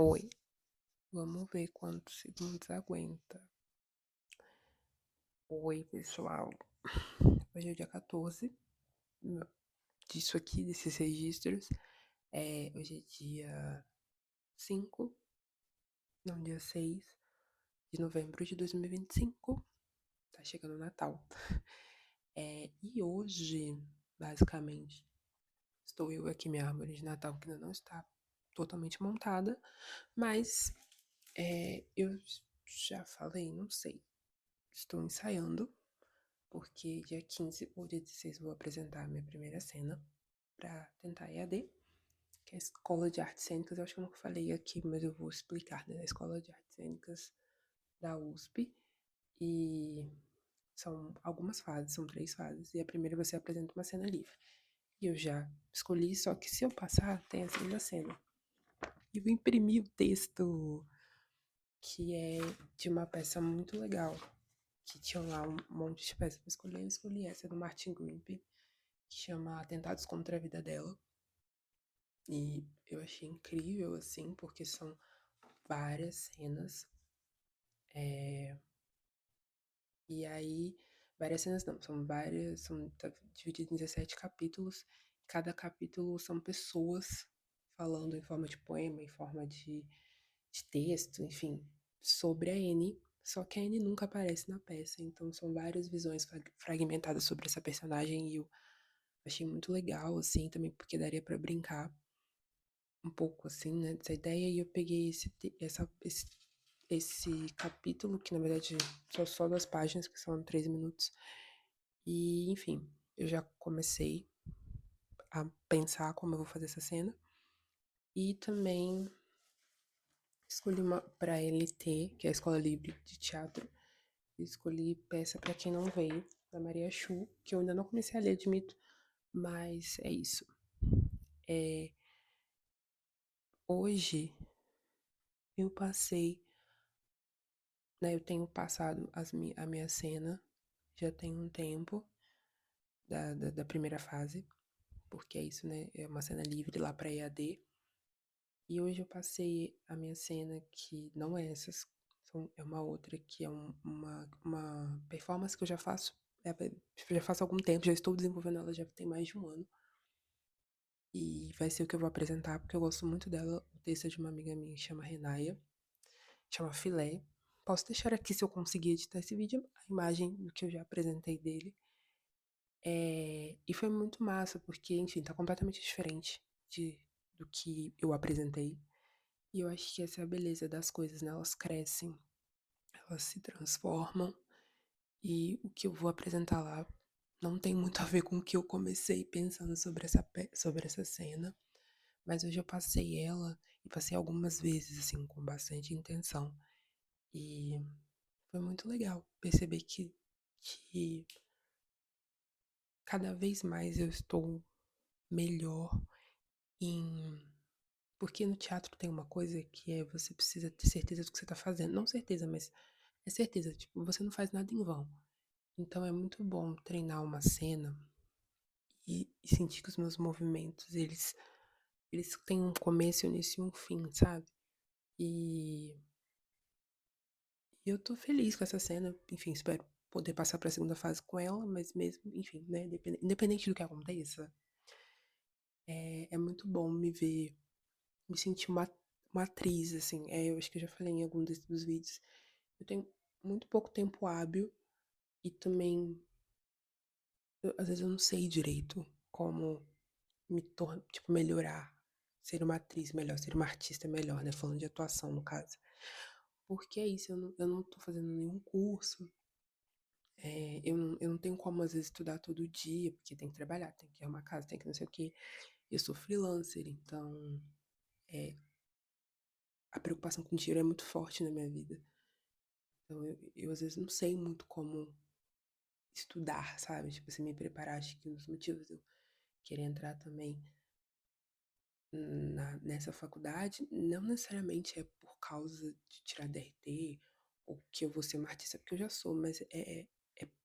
Oi, vamos ver quantos segundos aguenta. Oi, pessoal. Hoje é o dia 14 disso aqui, desses registros. Hoje é dia 5, não, dia 6 de novembro de 2025. Tá chegando o Natal. E hoje, basicamente, estou eu aqui, minha árvore de Natal, que ainda não está totalmente montada, mas eu já falei, não sei, estou ensaiando. Porque dia 15 ou dia 16 eu vou apresentar a minha primeira cena para tentar EAD, que é a Escola de Artes Cênicas. Eu acho que eu nunca falei aqui, mas eu vou explicar, né? A Escola de Artes Cênicas da USP. E são algumas fases, são 3 fases. E a primeira você apresenta uma cena livre. E eu já escolhi, só que se eu passar, tem a segunda cena. E eu imprimi o texto, que é de uma peça muito legal, que tinha lá um monte de peças pra escolher. Eu escolhi essa do Martin Grimpe, que chama Atentados contra a Vida dela. E eu achei incrível, assim, porque são várias cenas. E aí, várias cenas não, são várias, tá dividido em 17 capítulos. Cada capítulo são pessoas falando em forma de poema, em forma de texto, enfim, sobre a Anne. Só que a Anne nunca aparece na peça, então são várias visões fragmentadas sobre essa personagem e eu achei muito legal, assim, também porque daria pra brincar um pouco, assim, né, dessa ideia, e eu peguei esse capítulo, que na verdade são só 2 páginas, que são 3 minutos, e enfim, eu já comecei a pensar como eu vou fazer essa cena, e também escolhi uma para LT, que é a Escola Livre de Teatro, escolhi Peça para Quem Não Veio, da Maria Chu, que eu ainda não comecei a ler, admito, mas é isso. É, hoje eu passei, né, eu tenho passado a minha cena, já tem um tempo, da primeira fase, porque é isso, né, é uma cena livre lá pra EAD, e hoje eu passei a minha cena, que não é essas, é uma outra, que é uma performance que eu já faço, já faço há algum tempo, já estou desenvolvendo ela já tem mais de um ano, e vai ser o que eu vou apresentar, porque eu gosto muito dela. O texto é de uma amiga minha que chama Renaia, chama Filé. Posso deixar aqui, se eu conseguir editar esse vídeo, a imagem do que eu já apresentei dele. E foi muito massa, porque, enfim, tá completamente diferente do que eu apresentei. E eu acho que essa é a beleza das coisas, né? Elas crescem, elas se transformam. E o que eu vou apresentar lá não tem muito a ver com o que eu comecei pensando sobre sobre essa cena. Mas hoje eu passei ela, e passei algumas vezes, assim, com bastante intenção. E foi muito legal perceber que cada vez mais eu estou melhor em. Porque no teatro tem uma coisa que é você precisa ter certeza do que você tá fazendo. Não certeza, mas é certeza. Tipo, você não faz nada em vão. Então é muito bom treinar uma cena e sentir que os meus movimentos, eles têm um começo, início e um fim, sabe? E eu tô feliz com essa cena. Enfim, espero poder passar pra segunda fase com ela, mas mesmo, enfim, né? Independente do que aconteça, é muito bom me ver, me sentir uma atriz, assim. Eu acho que eu já falei em algum dos vídeos. Eu tenho muito pouco tempo hábil e também, às vezes eu não sei direito como tipo, melhorar, ser uma atriz melhor, ser uma artista melhor, né? Falando de atuação, no caso. Porque é isso, eu não tô fazendo nenhum curso. Eu não tenho como, às vezes, estudar todo dia, porque tem que trabalhar, tem que arrumar casa, tem que não sei o quê. Eu sou freelancer, então é, a preocupação com dinheiro é muito forte na minha vida. Então eu às vezes não sei muito como estudar, sabe? Tipo, assim, me preparar. Acho que um dos motivos de eu querer entrar também nessa faculdade não necessariamente é por causa de tirar DRT ou que eu vou ser uma artista, porque eu já sou, mas é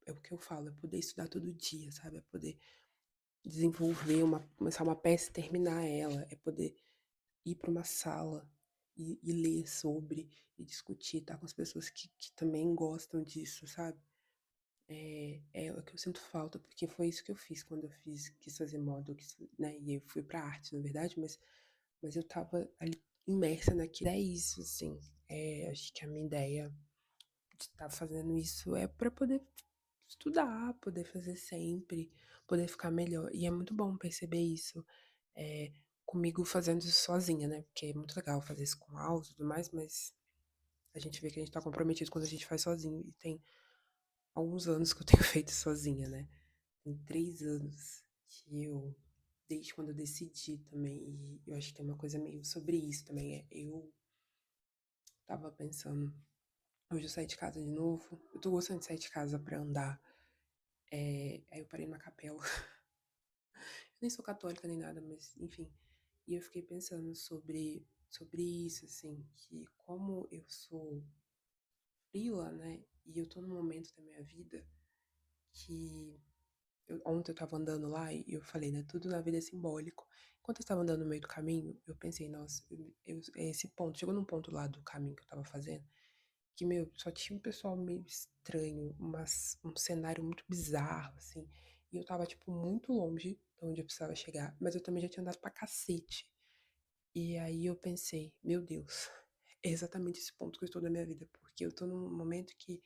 o que eu falo, é poder estudar todo dia, sabe? É poder desenvolver começar uma peça e terminar ela, é poder ir para uma sala e ler sobre, e discutir, estar com as pessoas que também gostam disso, sabe. É o que eu sinto falta, porque foi isso que eu fiz quando eu quis fazer moda, eu quis, né, e eu fui pra arte, na verdade, mas eu estava ali imersa naquilo. É isso, assim, acho que a minha ideia de estar fazendo isso é para poder estudar, poder fazer sempre, poder ficar melhor. E é muito bom perceber isso, eh, comigo fazendo isso sozinha, né, porque é muito legal fazer isso com aula e tudo mais, mas a gente vê que a gente tá comprometido quando a gente faz sozinho, e tem alguns anos que eu tenho feito sozinha, né. Tem 3 anos que eu desde quando eu decidi também, e eu acho que tem uma coisa meio sobre isso também, eu estava pensando, hoje eu saí de casa de novo, eu tô gostando de sair de casa pra andar, aí eu parei numa capela. Eu nem sou católica nem nada, mas enfim. E eu fiquei pensando sobre isso, assim, que como eu sou freela, né, e eu tô num momento da minha vida que ontem eu estava andando lá e eu falei, né, tudo na vida é simbólico. Enquanto eu estava andando no meio do caminho, eu pensei, nossa, esse ponto, chegou num ponto lá do caminho que eu estava fazendo, que, meu, só tinha um pessoal meio estranho, um cenário muito bizarro, assim, e eu estava, tipo, muito longe de onde eu precisava chegar, mas eu também já tinha andado pra cacete. E aí eu pensei, meu Deus, é exatamente esse ponto que eu estou na minha vida, porque eu tô num momento que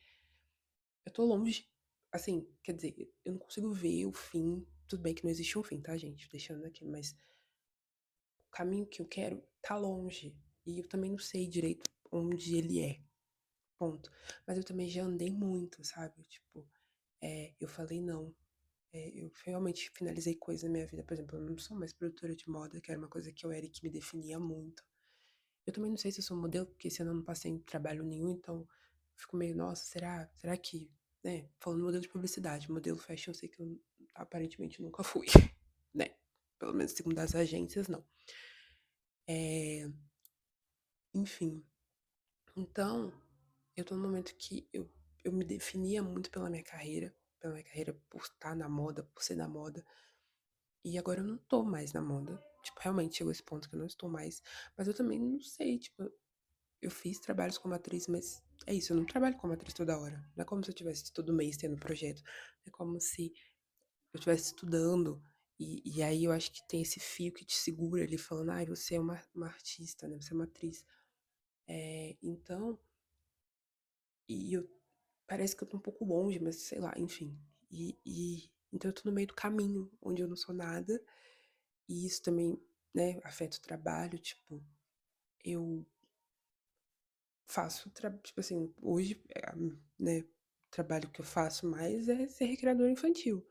eu tô longe, assim, quer dizer, eu não consigo ver o fim. Tudo bem que não existe um fim, tá, gente? Deixando aqui, mas o caminho que eu quero tá longe. E eu também não sei direito onde ele é. Ponto. Mas eu também já andei muito, sabe? Tipo, eu falei não. Eu realmente finalizei coisas na minha vida. Por exemplo, eu não sou mais produtora de moda, que era uma coisa que eu era e que me definia muito. Eu também não sei se eu sou modelo, porque esse ano eu não passei em trabalho nenhum, então fico meio, nossa, será que, né? Falando modelo de publicidade, modelo fashion, eu sei que eu aparentemente nunca fui, né? Pelo menos segundo as agências, não. É, enfim, então, eu tô num momento que eu me definia muito pela minha carreira por estar na moda, por ser da moda, e agora eu não tô mais na moda. Tipo, realmente chegou esse ponto que eu não estou mais, mas eu também não sei, tipo, eu fiz trabalhos como atriz, mas é isso, eu não trabalho como atriz toda hora. Não é como se eu tivesse todo mês tendo projeto. É como se eu estivesse estudando. E aí eu acho que tem esse fio que te segura ali, falando, ai, você é uma artista, né? Você é uma atriz. Então, e eu parece que eu tô um pouco longe, mas sei lá, enfim. Então eu tô no meio do caminho, onde eu não sou nada. E isso também, né, afeta o trabalho, tipo, eu tipo assim, hoje, né, o trabalho que eu faço mais é ser recreadora infantil.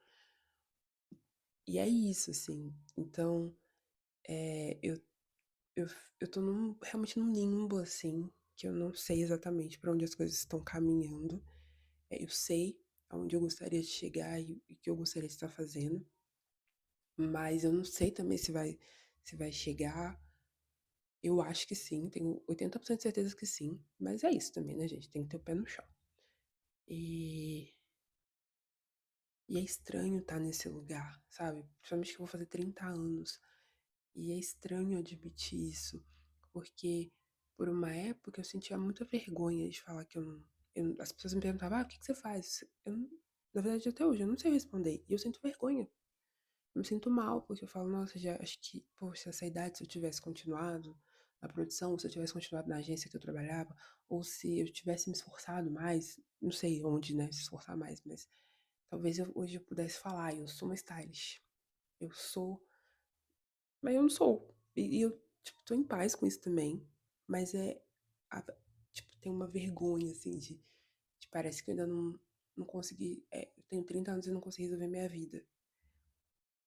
E é isso, assim. Então, eh, eu eu eu tô realmente num limbo, assim, que eu não sei exatamente pra onde as coisas estão caminhando. Eu sei aonde eu gostaria de chegar e o que eu gostaria de estar fazendo, mas eu não sei também se vai chegar. Eu acho que sim, tenho 80% de certeza que sim, mas é isso também, né, gente, tem que ter o pé no chão. E E é estranho estar nesse lugar, sabe? Principalmente que eu vou fazer 30 anos. E é estranho admitir isso, porque por uma época eu sentia muita vergonha de falar que eu não. As pessoas me perguntavam, o que você faz? Na verdade, até hoje, eu não sei responder. E eu sinto vergonha. Eu me sinto mal, porque eu falo, nossa, já acho que, poxa, essa idade, se eu tivesse continuado na produção, se eu tivesse continuado na agência que eu trabalhava, ou se eu tivesse me esforçado mais, não sei onde, né, se esforçar mais, mas talvez hoje eu pudesse falar, eu sou uma stylist. Eu sou, mas eu não sou. E eu, tipo, tô em paz com isso também. Mas a- tipo, tem uma vergonha, assim, de parece que eu ainda não consegui. Eu tenho 30 anos e não consegui resolver minha vida.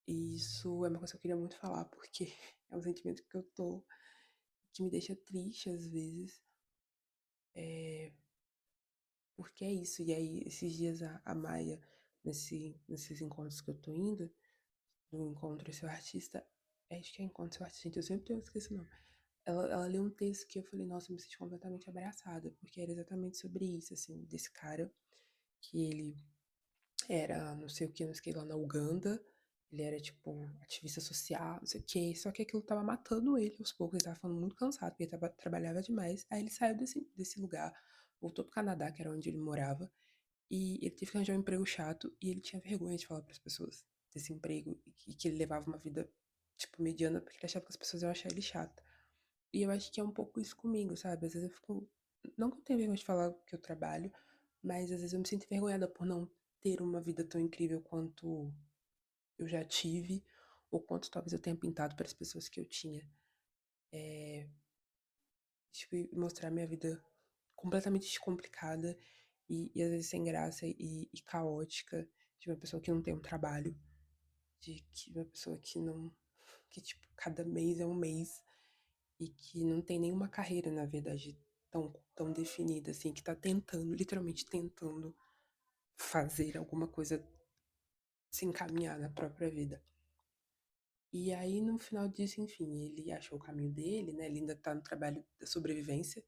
E isso é uma coisa que eu queria muito falar, porque é um sentimento que eu tô, que me deixa triste às vezes. É, porque é isso. E aí, esses dias a Maia, nesses encontros que eu tô indo, do Encontro Seu Artista, acho que é Encontro Seu Artista, gente, eu sempre esqueci o nome. Ela leu um texto que eu falei, nossa, eu me senti completamente abraçada, porque era exatamente sobre isso, assim, desse cara, que ele era não sei o que lá na Uganda, Ele era, tipo, ativista social, não sei o quê. Só que aquilo tava matando ele aos poucos. Ele tava ficando muito cansado, porque ele trabalhava demais. Aí ele saiu desse lugar, voltou pro Canadá, que era onde ele morava. E ele teve que arranjar um emprego chato. E ele tinha vergonha de falar pras pessoas desse emprego. E que ele levava uma vida, tipo, mediana, porque ele achava que as pessoas iam achar ele chato. E eu acho que é um pouco isso comigo, sabe? Às vezes eu fico. Não que eu tenha vergonha de falar que eu trabalho, mas às vezes eu me sinto envergonhada por não ter uma vida tão incrível quanto eu já tive, ou quanto talvez eu tenha pintado para as pessoas que eu tinha. Tipo, e mostrar minha vida completamente descomplicada e às vezes sem graça e caótica, de uma pessoa que não tem um trabalho, de que uma pessoa que não. Que, tipo, cada mês é um mês e que não tem nenhuma carreira, na verdade, tão definida, assim, que tá tentando, literalmente tentando fazer alguma coisa se encaminhar na própria vida. E aí, no final disso, enfim, ele achou o caminho dele, né? Ele ainda tá no trabalho da sobrevivência,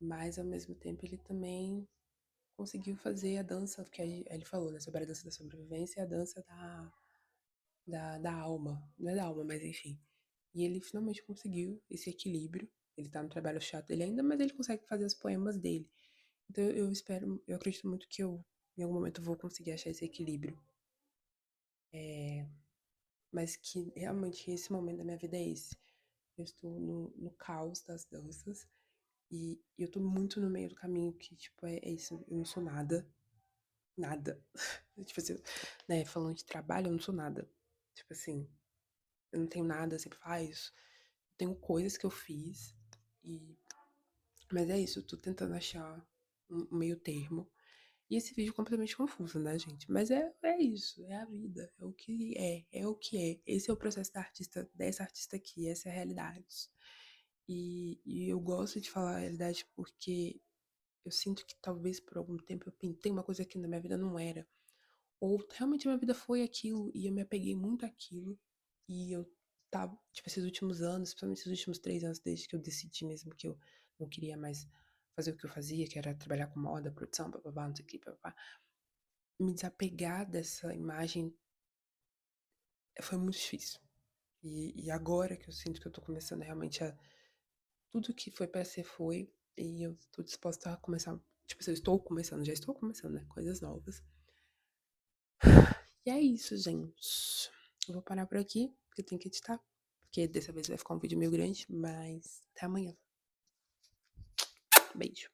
mas ao mesmo tempo ele também conseguiu fazer a dança, que aí ele falou, né, sobre a dança da sobrevivência e a dança da alma. Não é da alma, mas enfim. E ele finalmente conseguiu esse equilíbrio. Ele tá no trabalho chato dele ainda, mas ele consegue fazer os poemas dele. Então eu espero, eu acredito muito que eu, em algum momento, vou conseguir achar esse equilíbrio. Mas que realmente esse momento da minha vida é esse. Eu estou no caos das danças e eu tô muito no meio do caminho que, tipo, é isso. Eu não sou nada. Nada. Tipo assim, né, falando de trabalho, eu não sou nada. Tipo assim, eu não tenho nada assim que faz. Tenho coisas que eu fiz e mas é isso, eu tô tentando achar um meio termo. E esse vídeo é completamente confuso, né, gente? Mas é isso, é a vida, é o que é o que é. Esse é o processo da artista, dessa artista aqui, essa é a realidade. E eu gosto de falar a realidade porque eu sinto que talvez por algum tempo eu pintei uma coisa que na minha vida não era. Ou realmente minha vida foi aquilo e eu me apeguei muito àquilo. E eu tava, tipo, esses últimos anos, principalmente esses últimos 3 anos, desde que eu decidi mesmo que eu não queria mais fazer o que eu fazia, que era trabalhar com moda, produção, bababá, não sei o que, babá. Me desapegar dessa imagem foi muito difícil. E agora que eu sinto que eu tô começando realmente a. Tudo que foi pra ser foi. E eu tô disposta a começar. Tipo, assim, eu estou começando, já estou começando, né? Coisas novas. E é isso, gente. Eu vou parar por aqui, porque eu tenho que editar. Porque dessa vez vai ficar um vídeo meio grande, mas até amanhã. Beijo.